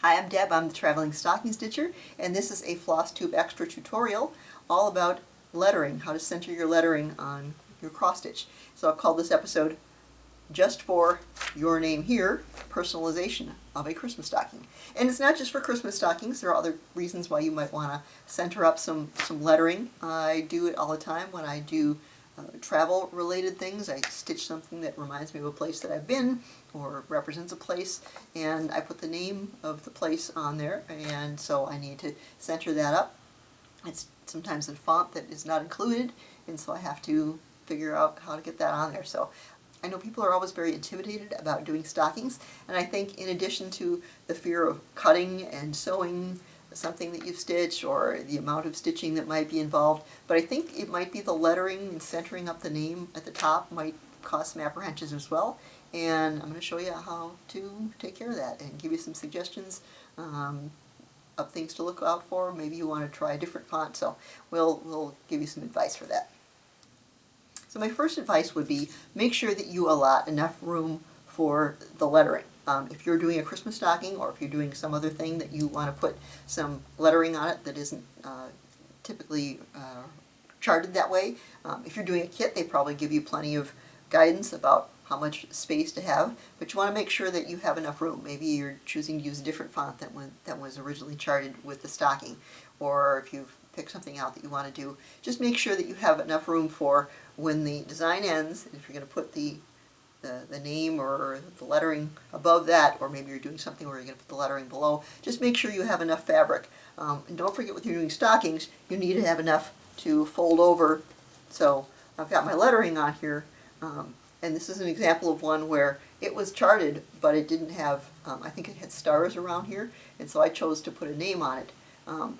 Hi, I'm Deb. I'm the Traveling Stocking Stitcher, and this is a Flosstube extra tutorial all about lettering, how to center your lettering on your cross stitch. So I've called this episode just for your name here, Personalization of a Christmas stocking. And it's not just for Christmas stockings. There are other reasons why you might want to center up some lettering. I do it all the time when I do travel related things. I stitch something that reminds me of a place that I've been or represents a place, and I put the name of the place on there, and so I need to center that up. It's sometimes in font that is not included, and so I have to figure out how to get that on there. So I know people are always very intimidated about doing stockings, and I think in addition to the fear of cutting and sewing something that you've stitched or the amount of stitching that might be involved, but I think it might be the lettering and centering up the name at the top might cause some apprehensions as well. And I'm going to show you how to take care of that and give you some suggestions of things to look out for. Maybe you want to try a different font, so we'll give you some advice for that. So my first advice would be make sure that you allot enough room for the lettering. If you're doing a Christmas stocking or if you're doing some other thing that you want to put some lettering on it that isn't typically charted that way, if you're doing a kit, they probably give you plenty of guidance about how much space to have, but you want to make sure that you have enough room. Maybe you're choosing to use a different font that was originally charted with the stocking, or if you've picked something out that you want to do, just make sure that you have enough room for when the design ends. If you're going to put the name or the lettering above that, or maybe you're doing something where you're going to put the lettering below, just make sure you have enough fabric. And don't forget, when you're doing stockings, you need to have enough to fold over. So I've got my lettering on here, and this is an example of one where it was charted, but it didn't have, I think it had stars around here, and so I chose to put a name on it.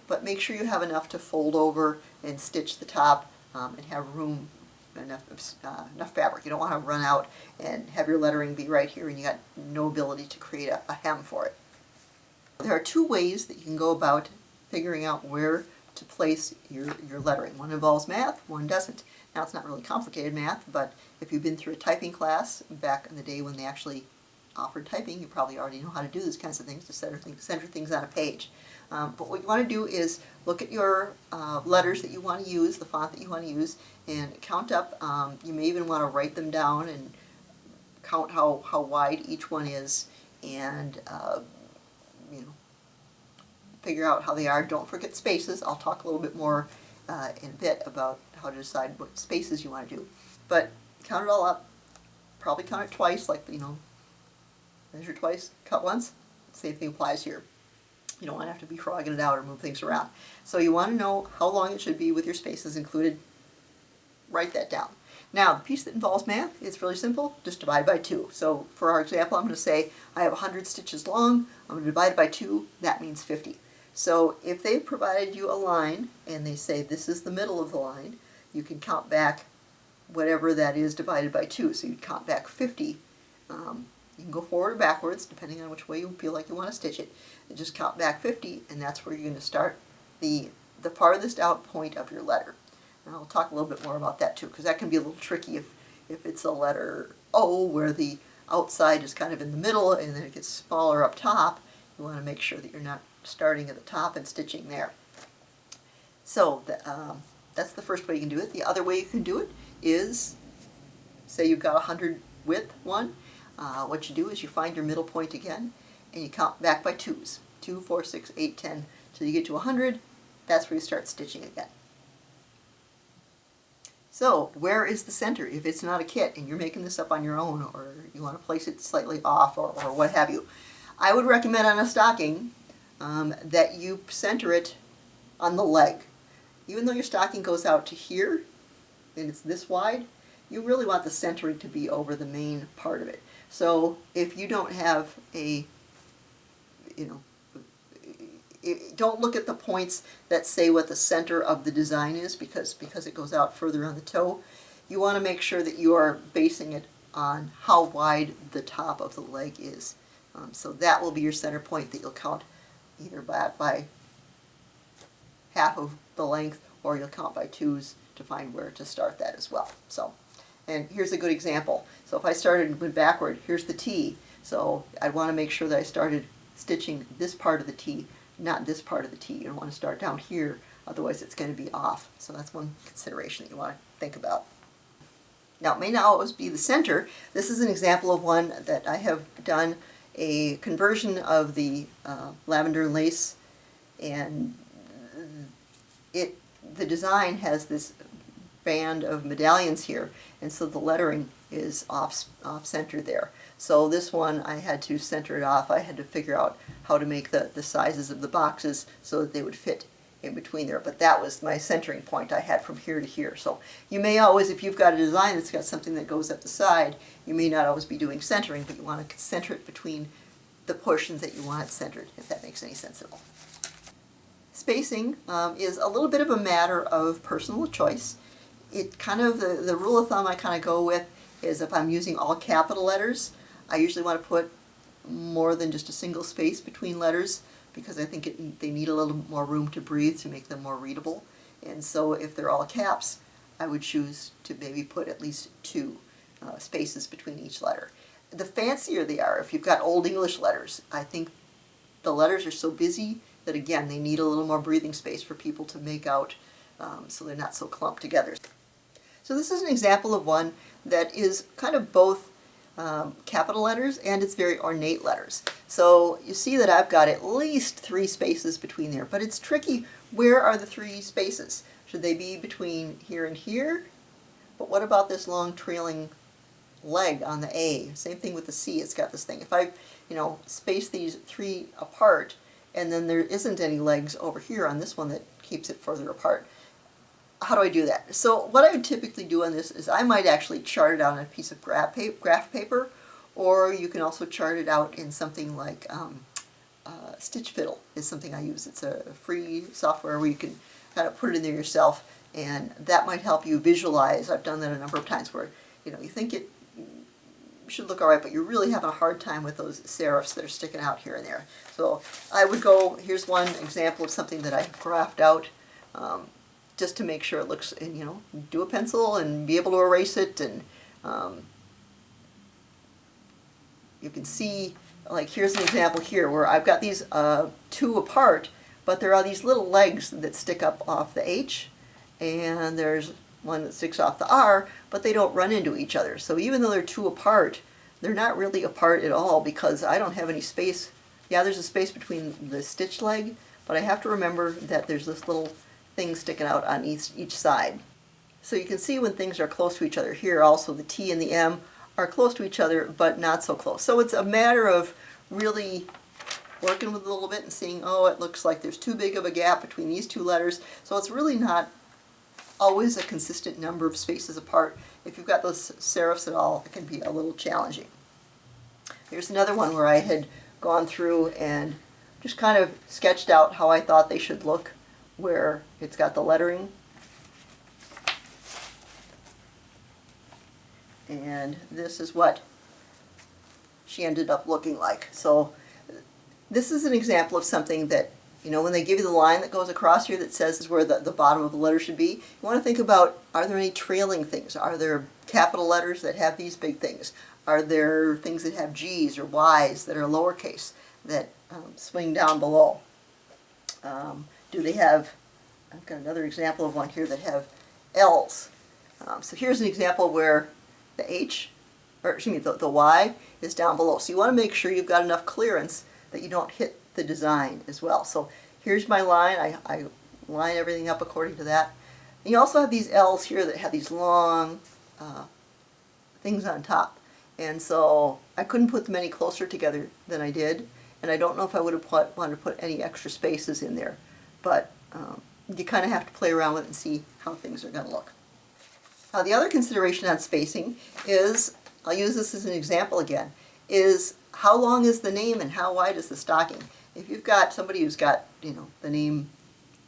But make sure you have enough to fold over and stitch the top and have room, enough fabric. You don't want to run out and have your lettering be right here and you got no ability to create a hem for it. There are two ways that you can go about figuring out where to place your lettering. One involves math, one doesn't. Now, it's not really complicated math, but if you've been through a typing class back in the day when they actually offered typing, you probably already know how to do these kinds of things to center things on a page. But what you want to do is look at your letters that you want to use, the font that you want to use, and count up. You may even want to write them down and count how wide each one is, and figure out how they are. Don't forget spaces. I'll talk a little bit more in a bit about how to decide what spaces you want to do. But count it all up. Probably count it twice, like, measure twice, cut once. Same thing applies here. You don't want to have to be frogging it out or move things around. So you want to know how long it should be with your spaces included. Write that down. Now, the piece that involves math is really simple. Just divide by 2. So for our example, I'm going to say I have 100 stitches long. I'm going to divide it by 2. That means 50. So if they've provided you a line and they say this is the middle of the line, you can count back whatever that is divided by 2. So you'd count back 50. You can go forward or backwards, depending on which way you feel like you want to stitch it. And just count back 50, and that's where you're going to start the farthest out point of your letter. And I'll talk a little bit more about that too, because that can be a little tricky if it's a letter O, where the outside is kind of in the middle and then it gets smaller up top. You want to make sure that you're not starting at the top and stitching there. So that's the first way you can do it. The other way you can do it is, say you've got 100 width one. What you do is you find your middle point again, and you count back by 2s. 2, 4, 6, 8, 10, till you get to 100. That's where you start stitching again. So where is the center if it's not a kit and you're making this up on your own, or you want to place it slightly off, or what have you? I would recommend on a stocking that you center it on the leg. Even though your stocking goes out to here and it's this wide, you really want the centering to be over the main part of it. So if you don't have don't look at the points that say what the center of the design is, because it goes out further on the toe. You want to make sure that you are basing it on how wide the top of the leg is. So that will be your center point that you'll count either by half of the length, or you'll count by 2s to find where to start that as well. So, and here's a good example. So if I started and went backward, here's the T. So I'd want to make sure that I started stitching this part of the T, not this part of the T. You don't want to start down here, otherwise it's going to be off. So that's one consideration that you want to think about. Now, it may not always be the center. This is an example of one that I have done a conversion of the lavender and lace, and the design has this band of medallions here, and so the lettering is off center there. So this one I had to center it off. I had to figure out how to make the sizes of the boxes so that they would fit in between there, but that was my centering point I had from here to here. So you may always, if you've got a design that's got something that goes up the side, you may not always be doing centering, but you want to center it between the portions that you want it centered, if that makes any sense at all. Spacing is a little bit of a matter of personal choice. It kind of, the rule of thumb I kind of go with is if I'm using all capital letters, I usually want to put more than just a single space between letters, because I think they need a little more room to breathe to make them more readable. And so if they're all caps, I would choose to maybe put at least 2 spaces between each letter. The fancier they are, if you've got Old English letters, I think the letters are so busy that, again, they need a little more breathing space for people to make out, so they're not so clumped together. So this is an example of one that is kind of both capital letters and it's very ornate letters. So you see that I've got at least 3 spaces between there, but it's tricky. Where are the 3 spaces? Should they be between here and here? But what about this long trailing leg on the A? Same thing with the C. It's got this thing. If I, space these 3 apart, and then there isn't any legs over here on this one that keeps it further apart, how do I do that? So what I would typically do on this is I might actually chart it out on a piece of graph paper, or you can also chart it out in something like Stitchfiddle is something I use. It's a free software where you can kind of put it in there yourself, and that might help you visualize. I've done that a number of times where you think it should look all right, but you're really having a hard time with those serifs that are sticking out here and there. So I would go, here's one example of something that I graphed out, just to make sure it looks, and do a pencil and be able to erase it, and you can see, like here's an example here where I've got these 2 apart, but there are these little legs that stick up off the H, and there's one that sticks off the R, but they don't run into each other. So even though they're 2 apart, they're not really apart at all because I don't have any space. Yeah, there's a space between the stitch leg, but I have to remember that there's this little thing sticking out on each side. So you can see when things are close to each other. Here also the T and the M are close to each other, but not so close. So it's a matter of really working with it a little bit and seeing, oh, it looks like there's too big of a gap between these 2 letters. So it's really not always a consistent number of spaces apart. If you've got those serifs at all, it can be a little challenging. Here's another one where I had gone through and just kind of sketched out how I thought they should look, where it's got the lettering, and this is what she ended up looking like. So this is an example of something that, when they give you the line that goes across here that says is where the bottom of the letter should be, you want to think about, are there any trailing things? Are there capital letters that have these big things? Are there things that have G's or Y's that are lowercase that swing down below? Do they have, I've got another example of one here that have L's. So here's an example where the H, or excuse me, the Y is down below. So you want to make sure you've got enough clearance that you don't hit the design as well. So here's my line. I line everything up according to that. And you also have these L's here that have these long things on top. And so I couldn't put them any closer together than I did. And I don't know if I would have wanted to put any extra spaces in there. But you kind of have to play around with it and see how things are going to look. The other consideration on spacing is, I'll use this as an example again, is how long is the name and how wide is the stocking? If you've got somebody who's got, the name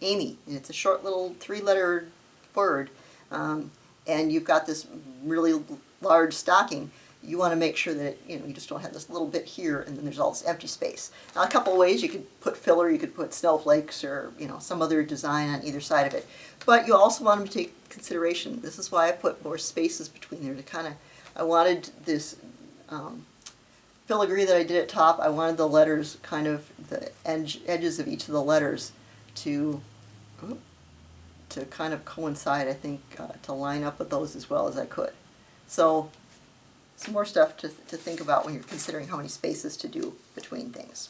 Amy, and it's a short little 3-letter word, and you've got this really large stocking, you want to make sure that you just don't have this little bit here and then there's all this empty space. Now, a couple of ways: you could put filler, you could put snowflakes, or some other design on either side of it. But you also want them to take consideration. This is why I put more spaces between there to kind of, I wanted this filigree that I did at top, I wanted the letters, kind of the edges of each of the letters to kind of coincide, I think, to line up with those as well as I could. So some more stuff to think about when you're considering how many spaces to do between things.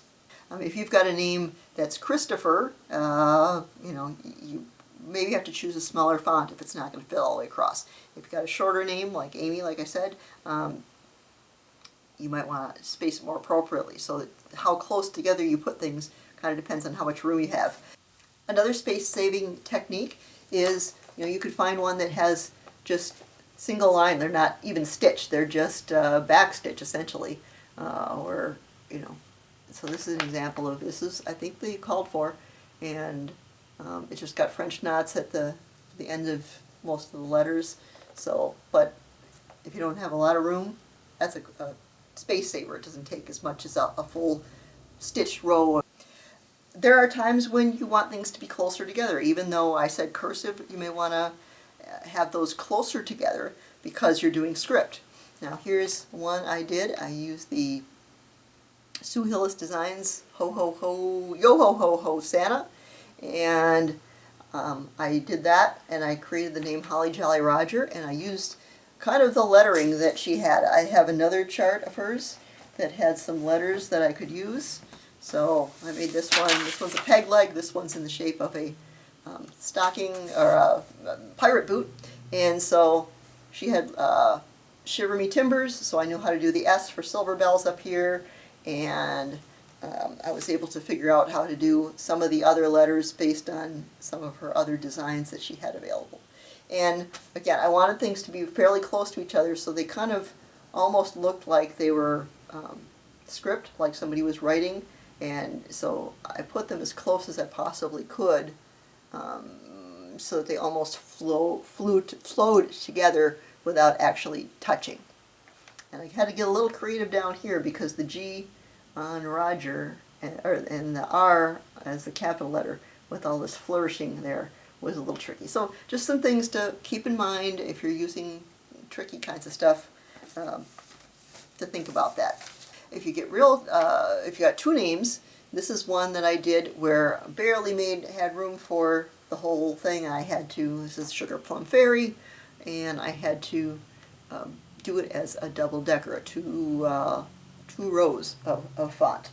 If you've got a name that's Christopher, you maybe have to choose a smaller font if it's not going to fit all the way across. If you've got a shorter name like Amy, like I said, you might want to space it more appropriately. So that how close together you put things kind of depends on how much room you have. Another space-saving technique is, you could find one that has just single line. They're not even stitched. They're just backstitch essentially, So this is an example of this. Is I think they called for, and it's just got French knots at the end of most of the letters. So, but if you don't have a lot of room, that's a space saver. It doesn't take as much as a full stitched row. There are times when you want things to be closer together. Even though I said cursive, you may want to have those closer together because you're doing script. Now here's one I did. I used the Sue Hillis Designs Ho Ho Ho Yo Ho Ho Ho Santa, and I did that, and I created the name Holly Jolly Roger, and I used kind of the lettering that she had. I have another chart of hers that had some letters that I could use. So I made this one. This one's a peg leg. This one's in the shape of a stocking or a pirate boot. And so she had Shiver Me Timbers, so I knew how to do the S for silver bells up here. And I was able to figure out how to do some of the other letters based on some of her other designs that she had available. And again, I wanted things to be fairly close to each other so they kind of almost looked like they were script, like somebody was writing. And so I put them as close as I possibly could so that they almost flowed together without actually touching. And I had to get a little creative down here because the G on Roger and the R as the capital letter with all this flourishing there was a little tricky. So just some things to keep in mind if you're using tricky kinds of stuff, to think about that. If you get if you got two names, this is one that I did where I barely had room for the whole thing. This is Sugar Plum Fairy, and I had to do it as a double-decker, two rows of font.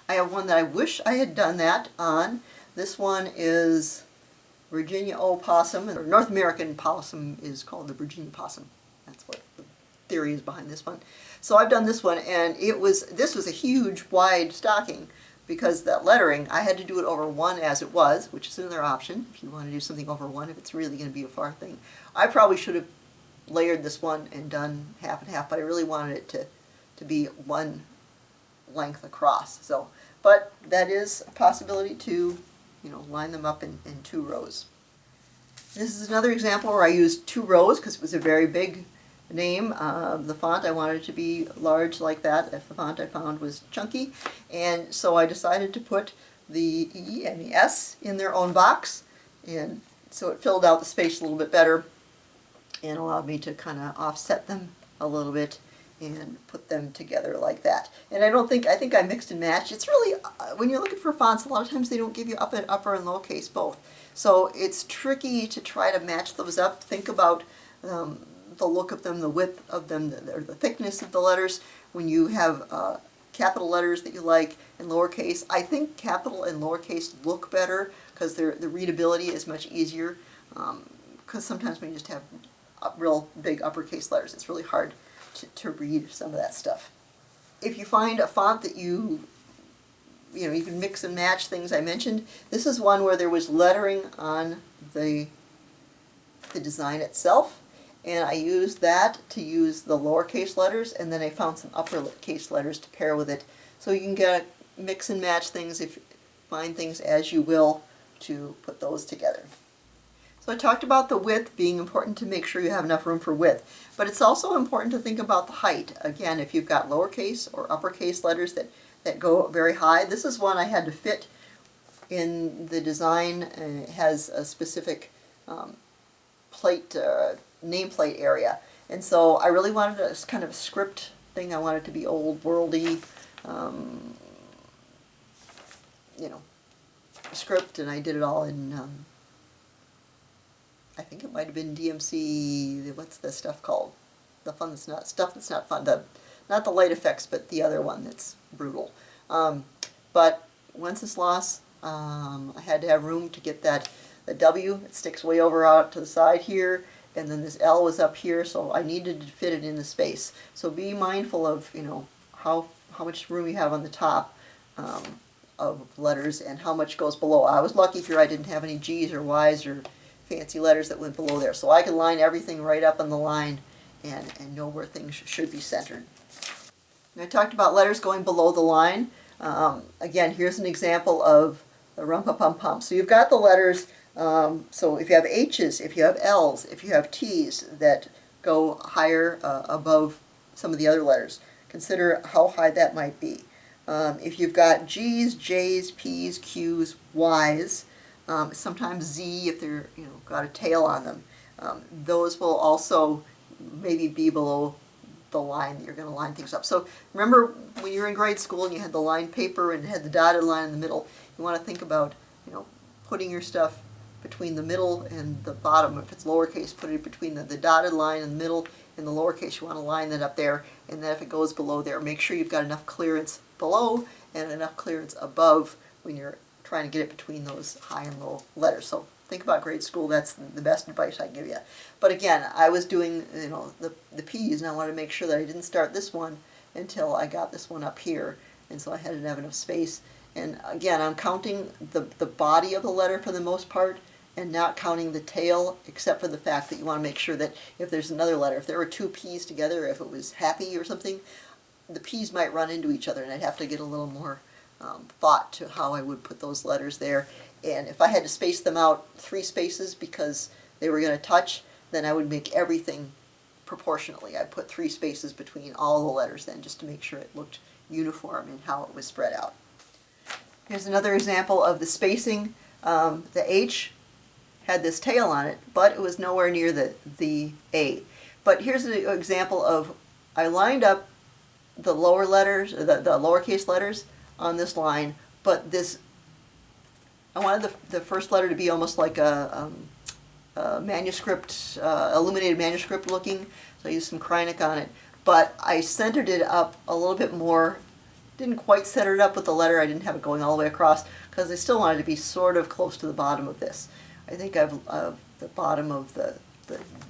I have one that I wish I had done that on. This one is Virginia Opossum, or North American possum is called the Virginia possum. That's what the theory is behind this one. So I've done this one, and this was a huge, wide stocking because that lettering, I had to do it over one as it was, which is another option if you want to do something over one, if it's really going to be a far thing. I probably should have layered this one and done half and half, but I really wanted it to be one length across. So, but that is a possibility to, line them up in two rows. This is another example where I used two rows because it was a very big name. The font I wanted it to be large like that if the font I found was chunky, and so I decided to put the E and the S in their own box, and so it filled out the space a little bit better and allowed me to kind of offset them a little bit and put them together like that. And I think I mixed and matched. It's really, when you're looking for fonts, a lot of times they don't give you upper and lowercase both. So it's tricky to try to match those up. Think about the look of them, the width of them, or the thickness of the letters. When you have capital letters that you like and lowercase, I think capital and lowercase look better because the readability is much easier. Because sometimes when you just have real big uppercase letters, it's really hard to read some of that stuff. If you find a font that you can mix and match things I mentioned, this is one where there was lettering on the design itself, and I used that to use the lowercase letters, and then I found some uppercase letters to pair with it. So you can mix and match things, find things as you will to put those together. So I talked about the width being important to make sure you have enough room for width, but it's also important to think about the height. Again, if you've got lowercase or uppercase letters that go very high, this is one I had to fit in the design, and it has a specific nameplate area. And so I really wanted a kind of script thing. I want it to be old worldy, you know, script, and I did it all in, I think it might have been DMC, what's the stuff called? The fun that's not, stuff that's not fun, not the light effects, but the other one that's brutal. But Wenceslas, I had to have room to get the W. It sticks way over out to the side here, and then this L was up here, so I needed to fit it in the space. So be mindful of, you know, how much room you have on the top of letters and how much goes below. I was lucky here I didn't have any G's or Y's or fancy letters that went below there, so I could line everything right up on the line and know where things should be centered. And I talked about letters going below the line. Again, here's an example of the rum-pa-pum-pum. So you've got the letters, so if you have H's, if you have L's, if you have T's that go higher above some of the other letters, consider how high that might be. If you've got G's, J's, P's, Q's, Y's, sometimes Z if they're, you know, got a tail on them, those will also maybe be below the line that you're going to line things up. So remember when you were in grade school and you had the lined paper and it had the dotted line in the middle, you want to think about, you know, putting your stuff between the middle and the bottom. If it's lowercase, put it between the dotted line in the middle and the lowercase. You want to line that up there, and then if it goes below there, make sure you've got enough clearance below and enough clearance above when you're trying to get it between those high and low letters. So think about grade school. That's the best advice I can give you. But again, I was doing, you know, the P's, and I wanted to make sure that I didn't start this one until I got this one up here, and so I had to have enough space. And again, I'm counting the body of the letter for the most part, and not counting the tail, except for the fact that you want to make sure that if there's another letter, if there were two P's together, if it was happy or something, the P's might run into each other, and I'd have to get a little more thought to how I would put those letters there. And if I had to space them out 3 spaces because they were going to touch, then I would make everything proportionately. I'd put 3 spaces between all the letters then, just to make sure it looked uniform in how it was spread out. Here's another example of the spacing. The H had this tail on it, but it was nowhere near the A. But here's an example of, I lined up the lower letters, the lowercase letters on this line, but this, I wanted the first letter to be almost like a manuscript, illuminated manuscript looking, so I used some Krynic on it. But I centered it up a little bit more, didn't quite center it up with the letter, I didn't have it going all the way across, because I still wanted to be sort of close to the bottom of this. I think the bottom of the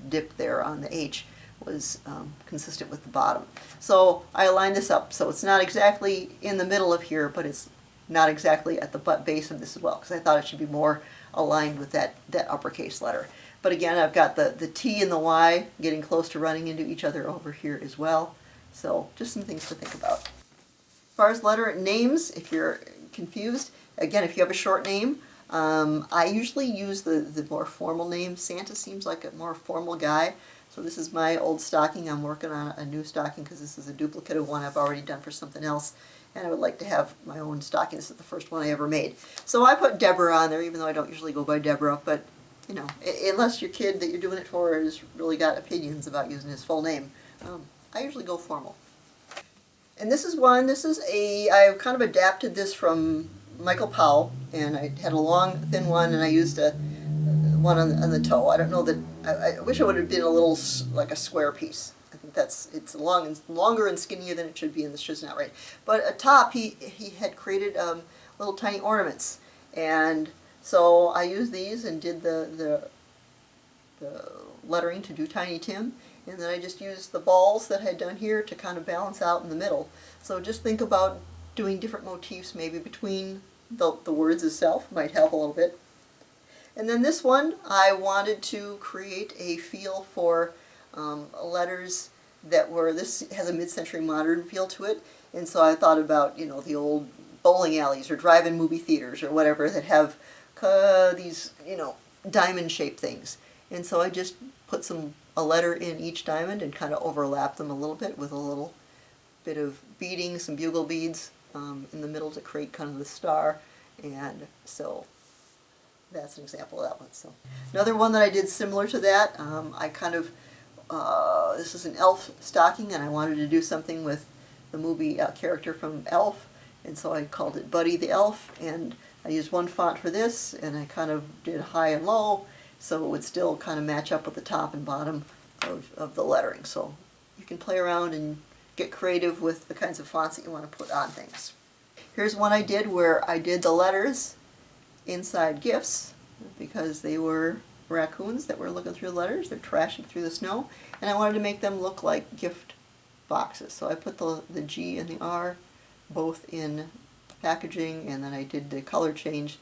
dip there on the H was consistent with the bottom. So I aligned this up, so it's not exactly in the middle of here, but it's not exactly at the base of this as well, because I thought it should be more aligned with that uppercase letter. But again, I've got the T and the Y getting close to running into each other over here as well. So just some things to think about. As far as letter names, if you're confused, again, if you have a short name, I usually use the more formal name. Santa seems like a more formal guy. So this is my old stocking. I'm working on a new stocking because this is a duplicate of one I've already done for something else. And I would like to have my own stocking. This is the first one I ever made. So I put Deborah on there, even though I don't usually go by Deborah. But, you know, unless your kid that you're doing it for has really got opinions about using his full name, I usually go formal. And this is I've kind of adapted this from Michael Powell, and I had a long, thin one, and I used one on the toe. I don't know that, I wish it would have been a little, like a square piece. I think it's longer and skinnier than it should be, and this just not right. But atop, he had created little tiny ornaments, and so I used these and did the lettering to do Tiny Tim, and then I just used the balls that I had done here to kind of balance out in the middle. So just think about doing different motifs maybe between the words itself, might help a little bit. And then this one, I wanted to create a feel for letters that were, this has a mid-century modern feel to it, and so I thought about, you know, the old bowling alleys or drive-in movie theaters or whatever that have these, you know, diamond-shaped things. And so I just put a letter in each diamond and kind of overlap them a little bit with a little bit of beading, some bugle beads in the middle to create kind of the star. And so that's an example of that one. So another one that I did similar to that, I kind of this is an elf stocking, and I wanted to do something with the movie character from Elf, and so I called it Buddy the Elf, and I used one font for this, and I kind of did high and low, so it would still kind of match up with the top and bottom of the lettering. So you can play around and get creative with the kinds of fonts that you want to put on things. Here's one I did where I did the letters inside gifts, because they were raccoons that were looking through the letters. They're trashing through the snow, and I wanted to make them look like gift boxes. So I put the G and the R both in packaging, and then I did the color change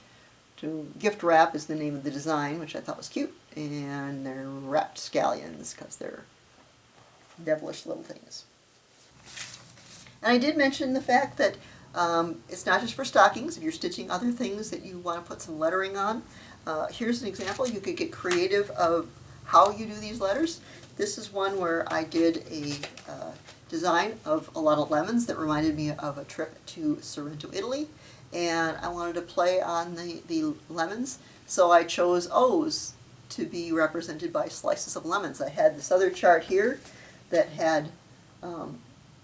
to gift wrap is the name of the design, which I thought was cute, and they're wrapped scallions because they're devilish little things. And I did mention the fact that it's not just for stockings. If you're stitching other things that you want to put some lettering on, here's an example. You could get creative of how you do these letters. This is one where I did a design of a lot of lemons that reminded me of a trip to Sorrento, Italy, and I wanted to play on the lemons, so I chose O's to be represented by slices of lemons. I had this other chart here that had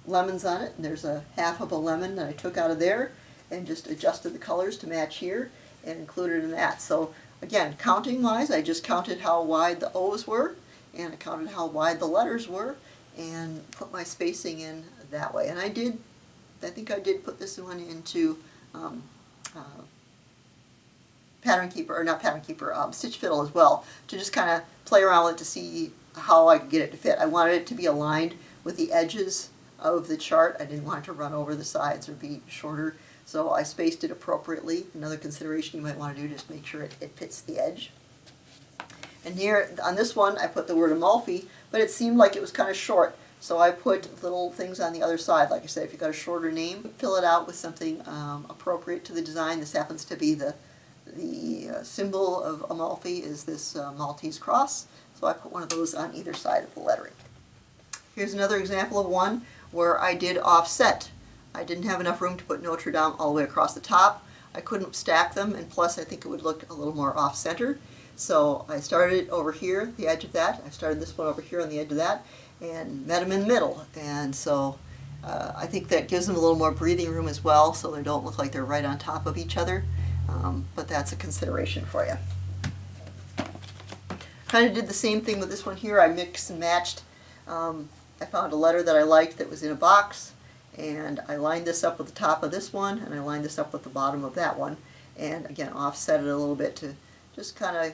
lemons on it, and there's a half of a lemon that I took out of there and just adjusted the colors to match here and included in that. So again, counting wise, I just counted how wide the O's were, and I counted how wide the letters were, and put my spacing in that way. And I think I did put this one into Pattern Keeper, or not Pattern Keeper, Stitchfiddle as well, to just kind of play around with it to see how I could get it to fit. I wanted it to be aligned with the edges of the chart. I didn't want it to run over the sides or be shorter, so I spaced it appropriately. Another consideration you might want to do, just make sure it fits the edge. And here on this one I put the word Amalfi, but it seemed like it was kind of short, so I put little things on the other side. Like I said, if you've got a shorter name, fill it out with something appropriate to the design. This happens to be the symbol of Amalfi is this Maltese cross, so I put one of those on either side of the lettering. Here's another example of one where I did offset. I didn't have enough room to put Notre Dame all the way across the top. I couldn't stack them, and plus I think it would look a little more off-center. So I started over here, the edge of that. I started this one over here on the edge of that, and met them in the middle. And so I think that gives them a little more breathing room as well, so they don't look like they're right on top of each other. But that's a consideration for you. Kind of did the same thing with this one here. I mixed and matched. I found a letter that I liked that was in a box, and I lined this up with the top of this one, and I lined this up with the bottom of that one, and again offset it a little bit to just kind of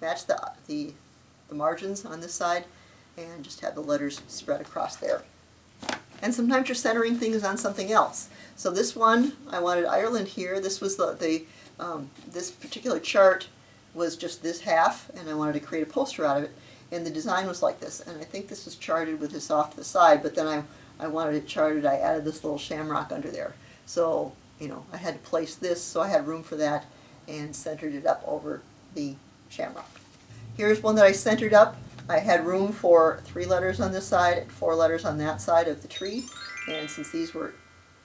match the margins on this side, and just have the letters spread across there. And sometimes you're centering things on something else. So this one, I wanted Ireland here. This was this particular chart was just this half, and I wanted to create a poster out of it. And the design was like this, and I think this was charted with this off to the side, but then I wanted it charted. I added this little shamrock under there. So, you know, I had to place this, so I had room for that, and centered it up over the shamrock. Here's one that I centered up. I had room for 3 letters on this side and 4 letters on that side of the tree, and since these were,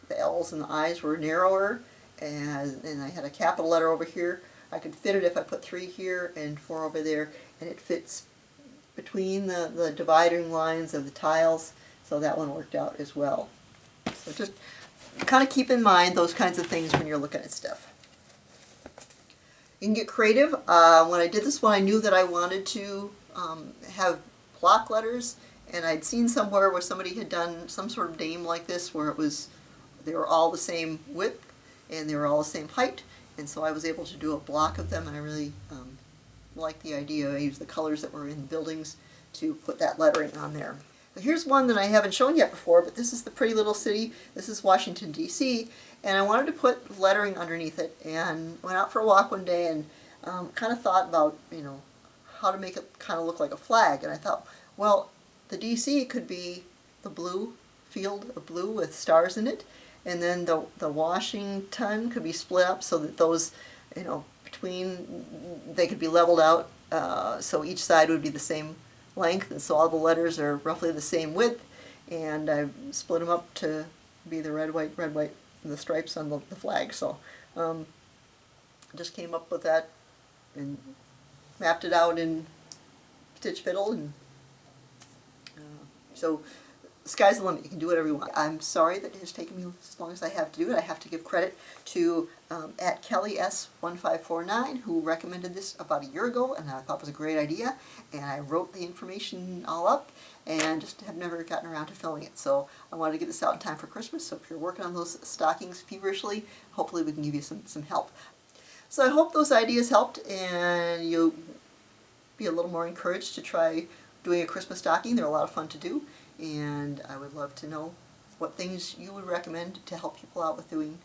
the L's and the I's were narrower, and I had a capital letter over here, I could fit it if I put 3 here and 4 over there, and it fits between the dividing lines of the tiles, so that one worked out as well. So just kind of keep in mind those kinds of things when you're looking at stuff. You can get creative. When I did this one, I knew that I wanted to have block letters, and I'd seen somewhere where somebody had done some sort of name like this where they were all the same width and they were all the same height, and so I was able to do a block of them, and I really liked the idea. I used the colors that were in the buildings to put that lettering on there. Now here's one that I haven't shown yet before, but this is the pretty little city. This is Washington, D.C., and I wanted to put lettering underneath it, and went out for a walk one day and kind of thought about, you know, how to make it kind of look like a flag. And I thought, well, the D.C. could be the blue field of blue with stars in it, and then the Washington could be split up so that those, you know, they could be leveled out, so each side would be the same length, and so all the letters are roughly the same width, and I split them up to be the red, white, and the stripes on the flag. So just came up with that and mapped it out in Stitchfiddle, and so the sky's the limit. You can do whatever you want. I'm sorry that it has taken me as long as I have to do it. I have to give credit to at KellyS1549, who recommended this about a year ago, and I thought it was a great idea. And I wrote the information all up, and just have never gotten around to filming it. So I wanted to get this out in time for Christmas. So if you're working on those stockings feverishly, hopefully we can give you some help. So I hope those ideas helped, and you'll be a little more encouraged to try doing a Christmas stocking. They're a lot of fun to do, and I would love to know what things you would recommend to help people out with doing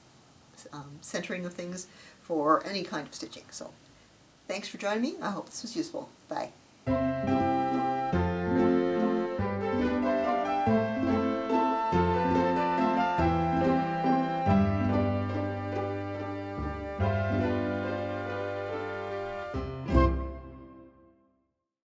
centering of things for any kind of stitching. So thanks for joining me. I hope this was useful. Bye.